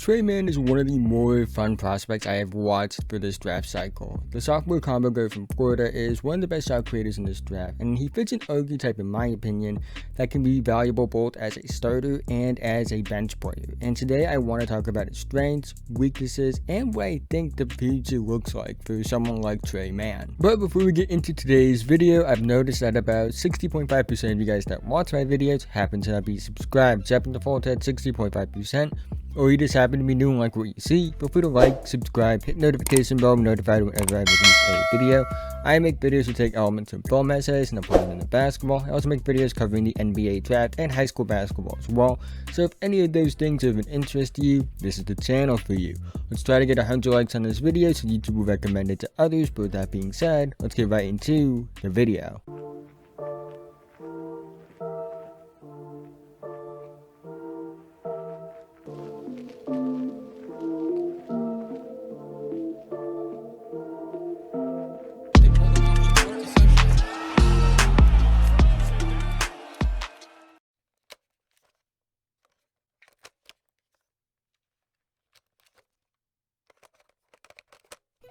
Tre Mann is one of the more fun prospects I have watched for this draft cycle. The sophomore combo guard from Florida is one of the best shot creators in this draft, and he fits an archetype, in my opinion, that can be valuable both as a starter and as a bench player. And today I want to talk about his strengths, weaknesses, and what I think the future looks like for someone like Tre Mann. But before we get into today's video, I've noticed that about 60.5% of you guys that watch my videos happen to not be subscribed. So happen to fall to that 60.5%. Or you just happen to be new and like what you see, feel free to like, subscribe, hit notification bell, be notified whenever I release a video. I make videos to take elements of film essays and apply them into basketball. I also make videos covering the NBA draft and high school basketball as well. So if any of those things are of an interest to you, this is the channel for you. Let's try to get 100 likes on this video so YouTube will recommend it to others. But with that being said, let's get right into the video.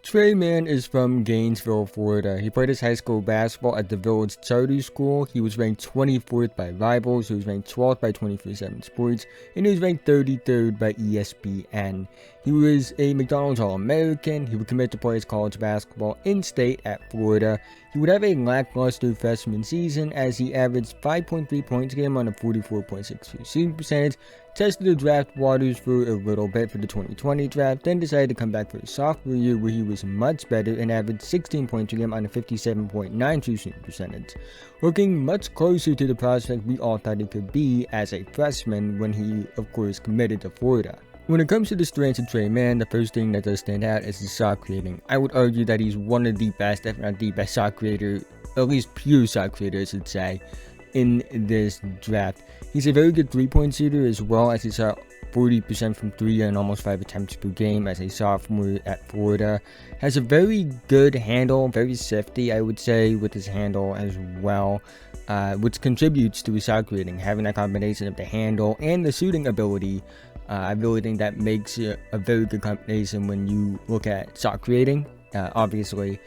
Tre Mann is from Gainesville, Florida. He played his high school basketball at the Village Charter School. He was ranked 24th by Rivals, he was ranked 12th by 24/7 Sports, and he was ranked 33rd by ESPN. He was a McDonald's All-American. He would commit to play his college basketball in-state at Florida. He would have a lackluster freshman season as he averaged 5.3 points a game on a 44.6% shooting percentage, tested the draft waters for a little bit for the 2020 draft, then decided to come back for his sophomore year where he was much better and averaged 16 points a game on a 57.9% shooting percentage, looking much closer to the prospect we all thought he could be as a freshman when he, of course, committed to Florida. When it comes to the strengths of Tre Mann, the first thing that does stand out is his shot creating. I would argue that he's one of the best, if not the best shot creator, at least pure shot creator, I should say, in this draft. He's a very good three-point shooter as well, as he shot 40% from 3 and almost 5 attempts per game as a sophomore at Florida. Has a very good handle, very safety, I would say, with his handle as well, which contributes to his shot creating. Having that combination of the handle and the shooting ability, I really think that makes it a very good combination when you look at shot creating, obviously.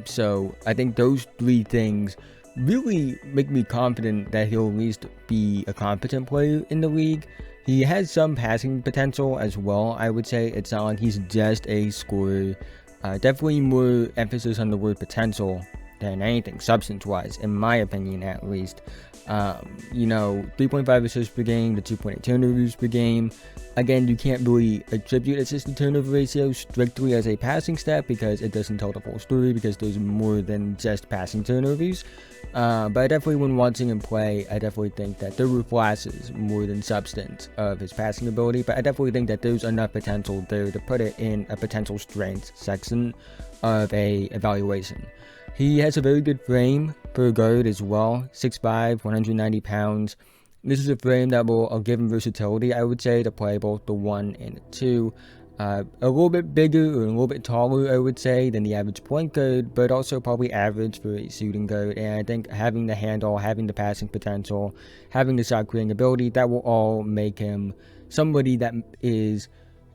So I think those three things really make me confident that he'll at least be a competent player in the league. He has some passing potential as well, I would say. It's not like he's just a scorer. Definitely more emphasis on the word potential than anything, substance-wise, in my opinion at least. 3.5 assists per game, the 2.8 turnovers per game. Again, you can't really attribute assist to turnover ratio strictly as a passing stat because it doesn't tell the full story, because there's more than just passing turnovers. But I definitely, when watching him play, I definitely think that there were flashes more than substance of his passing ability. But I definitely think that there's enough potential there to put it in a potential strengths section of a evaluation. He has a very good frame for a guard as well, 6'5", 190 pounds. This is a frame that will give him versatility, I would say, to play both the 1 and the 2. A little bit bigger or a little bit taller, I would say, than the average point guard, but also probably average for a shooting guard. And I think having the handle, having the passing potential, having the shot creating ability, that will all make him somebody that is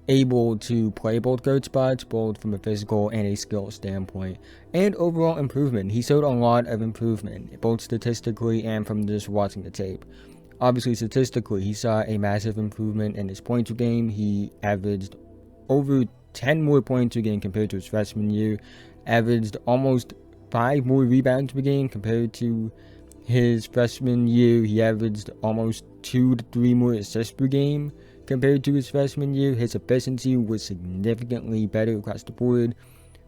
able to play both guard spots, both from a physical and a skill standpoint. And overall improvement. He showed a lot of improvement, both statistically and from just watching the tape. Obviously, statistically, he saw a massive improvement in his points per game. He averaged over 10 more points per game compared to his freshman year. Averaged almost 5 more rebounds per game compared to his freshman year. He averaged almost 2 to 3 more assists per game compared to his freshman year. His efficiency was significantly better across the board.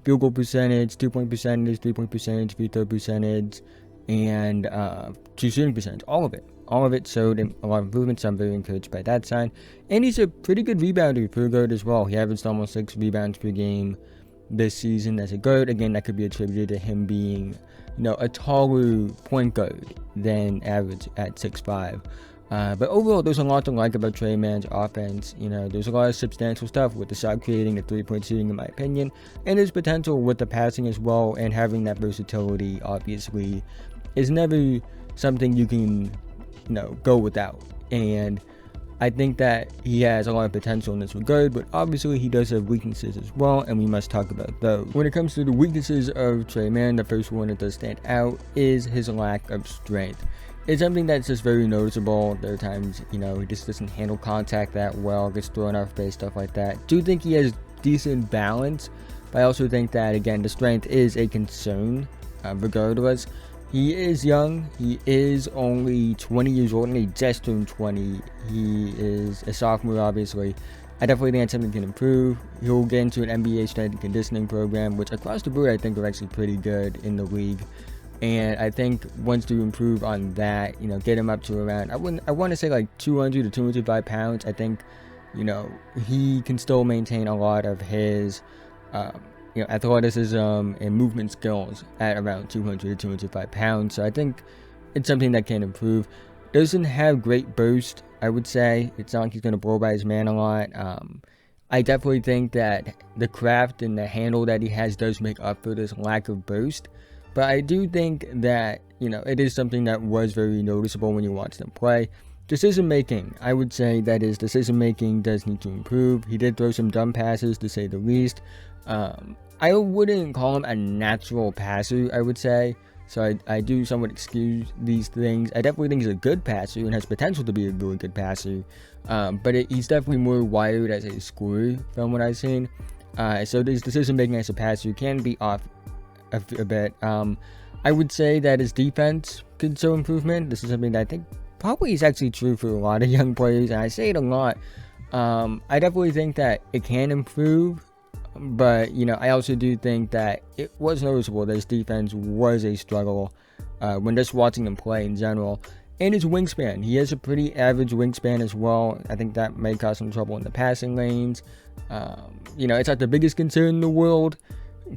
Field goal percentage, 2-point percentage, 3-point percentage, free throw percentage, and true shooting percentage. All of it showed a lot of improvement, so I'm very encouraged by that side. And he's a pretty good rebounder for a guard as well. He averaged almost 6 rebounds per game this season as a guard. Again, that could be attributed to him being, a taller point guard than average at 6'5". But overall, there's a lot to like about Tre Mann's offense. There's a lot of substantial stuff with the shot creating, the three-point shooting, in my opinion, and his potential with the passing as well, and having that versatility, obviously, is never something you can, go without. And I think that he has a lot of potential in this regard, but obviously he does have weaknesses as well, and we must talk about those. When it comes to the weaknesses of Tre Mann, the first one that does stand out is his lack of strength. It's something that's just very noticeable. There are times, he just doesn't handle contact that well, gets thrown off base, stuff like that. Do think he has decent balance, but I also think that, again, the strength is a concern, regardless. He is young. He is only 20 years old, and he just turned 20. He is a sophomore, obviously. I definitely think that's something he can improve. He'll get into an NBA strength and conditioning program, which across the board I think are actually pretty good in the league. And I think once to improve on that, get him up to around, I want to say like 200 to 205 pounds. I think, he can still maintain a lot of his, athleticism and movement skills at around 200 to 205 pounds. So I think it's something that can improve. Doesn't have great burst, I would say. It's not like he's going to blow by his man a lot. I definitely think that the craft and the handle that he has does make up for this lack of burst. But I do think that, it is something that was very noticeable when you watch them play. Decision making, I would say that his decision making does need to improve. He did throw some dumb passes, to say the least. I wouldn't call him a natural passer, I would say. So I do somewhat excuse these things. I definitely think he's a good passer and has potential to be a really good passer. But he's definitely more wired as a scorer from what I've seen. So his decision making as a passer can be off a bit. I would say that his defense could show improvement. This is something that I think probably is actually true for a lot of young players, and I say it a lot. I definitely think that it can improve, but I also do think that it was noticeable that his defense was a struggle when just watching him play in general. And his wingspan, he has a pretty average wingspan as well. I think that may cause some trouble in the passing lanes. It's not the biggest concern in the world,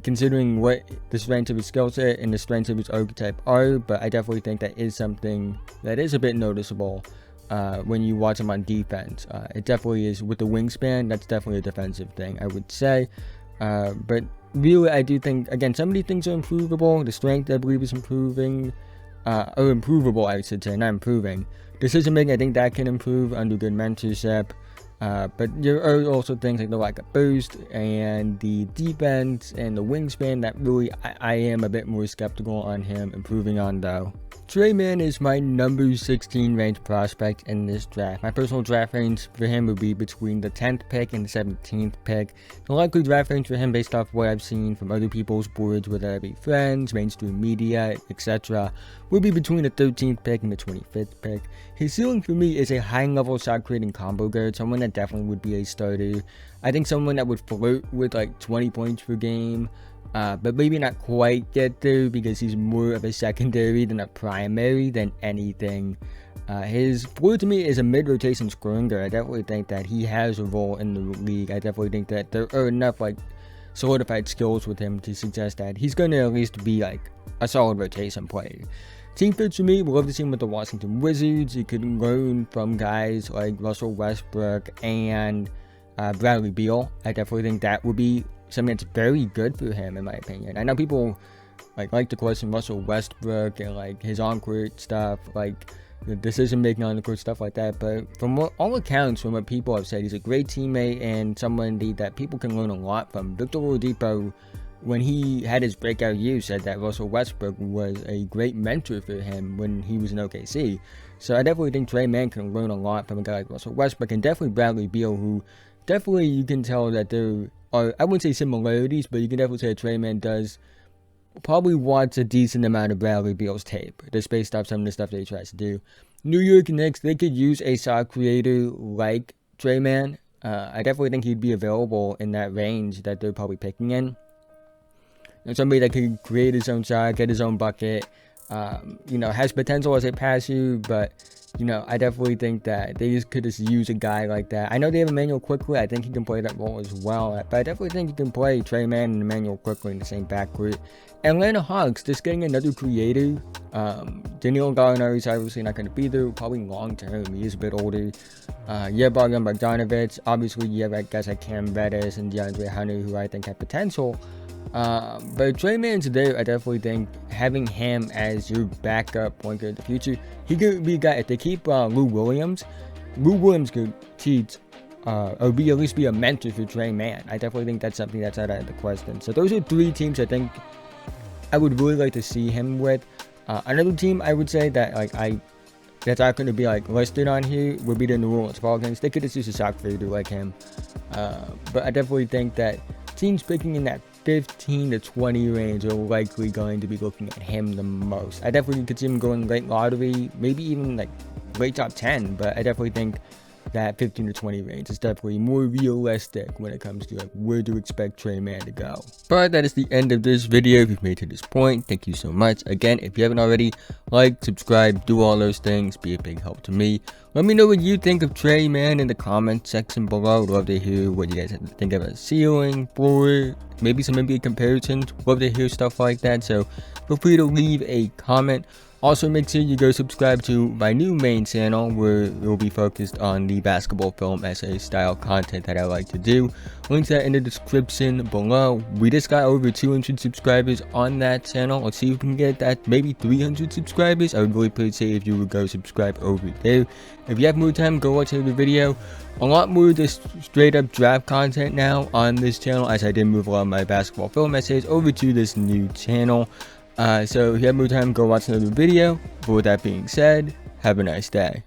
considering what the strength of his skill set and the strength of his archetype are, but I definitely think that is something that is a bit noticeable when you watch him on defense. It definitely is with the wingspan. That's definitely a defensive thing, I would say. But really, I do think, again, some of these things are improvable. The strength, I believe, is improving, or improvable, I should say, not improving. Decision making, I think that can improve under good mentorship. But there are also things like the lack of boost and the defense and the wingspan that really I am a bit more skeptical on him improving on, though. Tre Mann is my number 16 ranked prospect in this draft. My personal draft range for him would be between the 10th pick and the 17th pick. The likely draft range for him, based off what I've seen from other people's boards, whether that be friends, mainstream media, etc., would be between the 13th pick and the 25th pick. His ceiling for me is a high-level shot-creating combo guard, someone that definitely would be a starter. I think someone that would flirt with like 20 points per game, but maybe not quite get there because he's more of a secondary than a primary than anything. His floor to me is a mid-rotation scoring guard. I definitely think that he has a role in the league. I definitely think that there are enough like solidified skills with him to suggest that he's going to at least be like a solid rotation player. Team fits for me, we'd love to see him with the Washington Wizards. He could learn from guys like Russell Westbrook and Bradley Beal. I definitely think that would be something that's very good for him, in my opinion. I know people like to question Russell Westbrook and like his on-court stuff, like the decision making on the court, stuff like that. But from all accounts, from what people have said, he's a great teammate and someone that people can learn a lot from. Victor Oladipo, when he had his breakout year, said that Russell Westbrook was a great mentor for him when he was in OKC. So I definitely think Tre Mann can learn a lot from a guy like Russell Westbrook, and definitely Bradley Beal, who definitely you can tell that there are, I wouldn't say similarities, but you can definitely say Tre Mann does probably watch a decent amount of Bradley Beal's tape, just based off some of the stuff that he tries to do. New York Knicks, they could use a shot creator like Tre Mann. I definitely think he'd be available in that range that they're probably picking in. Somebody that can create his own shot, get his own bucket, has potential as a passer, but, I definitely think that they could just use a guy like that. I know they have Emmanuel Quickley. I think he can play that role as well, but I definitely think you can play Tre Mann and Emmanuel Quickley in the same backcourt. Atlanta Hawks, just getting another creator. Daniel Gallinari is obviously not going to be there, probably long term. He is a bit older. Bogdan Bogdanovic. Obviously, you have guys like Cam Reddish and DeAndre Hunter, who I think have potential. But Tre Mann's there. I definitely think having him as your backup point guard in the future, he could be a guy. If they keep Lou Williams, Lou Williams could teach or be at least be a mentor for Tre Mann. I definitely think that's something that's out of the question. So those are 3 teams I think I would really like to see him with. Another team I would say that that's not going to be listed on here would be the New Orleans Pelicans. They could just use a sock fader like him. But I definitely think that teams picking in that 15 to 20 range are likely going to be looking at him the most. I definitely could see him going late lottery, maybe even late top 10, but I definitely think that 15 to 20 range is definitely more realistic when it comes to where to expect Tre Mann to go. But that is the end of this video. If you've made it to this point, thank you so much. Again, if you haven't already, like, subscribe, do all those things, be a big help to me. Let me know what you think of Tre Mann in the comment section below. Love to hear what you guys have to think of a ceiling, floor, maybe some NBA comparisons. Love to hear stuff like that, so feel free to leave a comment. Also, make sure you go subscribe to my new main channel where it will be focused on the basketball film essay style content that I like to do. Links that in the description below. We just got over 200 subscribers on that channel. Let's see if we can get that maybe 300 subscribers. I would really appreciate if you would go subscribe over there. If you have more time, go watch the video. A lot more just straight up draft content now on this channel, as I did move a lot of my basketball film essays over to this new channel. So if you have more time, go watch another video. But with that being said, have a nice day.